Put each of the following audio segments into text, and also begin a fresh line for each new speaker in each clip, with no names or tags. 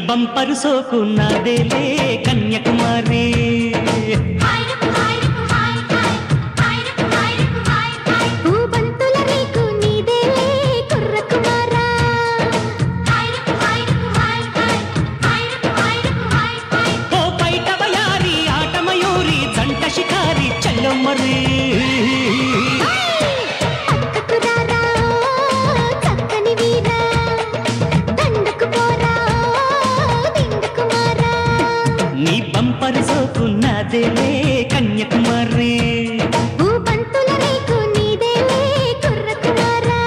bumper సోకున్నదేలే Kanyakumari
భూబంతుల నీకు నీదేలే కుర్రకుమారా
ఓ బయట వయారి ఆట మయూరి జంట షికారి చల్లమ్మరి నీ బంపరు సోకున్నదేలే కన్యాకుమారి
భూబంతుల నీకు నీదేలే కుర్రకుమారా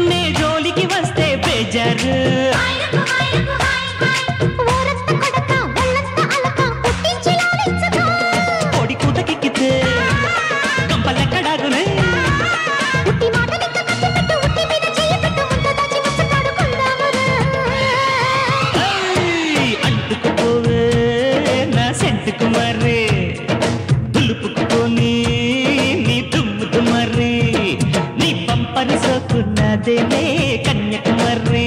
నే జోలికి వస్తే బేజారు పొడి కూతకెక్కితే కంపలెక్కడాగునే అంటుకుపోవే నా సెంటుకు మర్రి దులుపుకుపోని నీ దుమ్ముదు మర్రి నీ బంపరు సోకున్నదేలే కన్యాకుమారి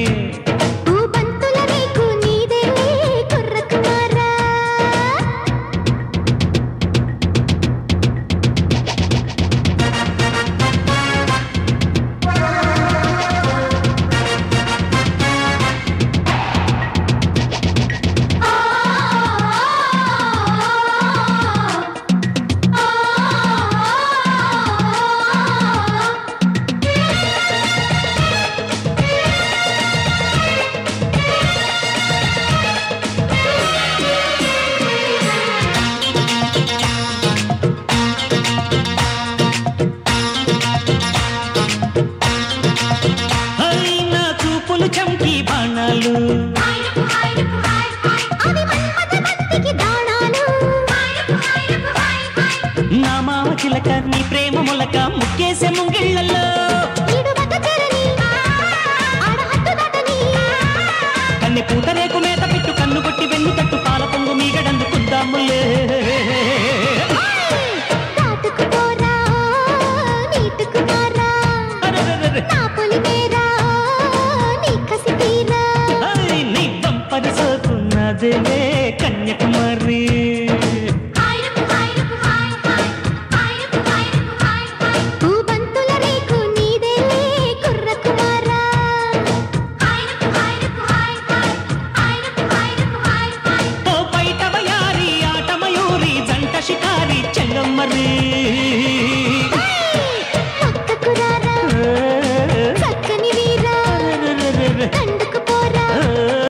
భూబంతుల నీకు నీదేలే కుర్రకుమారా
నా చూపులు చంకి బాణాలు నా మామ చిలక నీ ప్రేమ మొలక ముక్కేసే ముంగిళ్ళల్లో కన్నె పూత రేకు మేత పెట్టు కన్ను కొట్టి వెన్ను తట్టు పాల పొంగు మీగడందుకుందాములే నీ బంపరు సోకున్నదేలే కన్యాకుమారి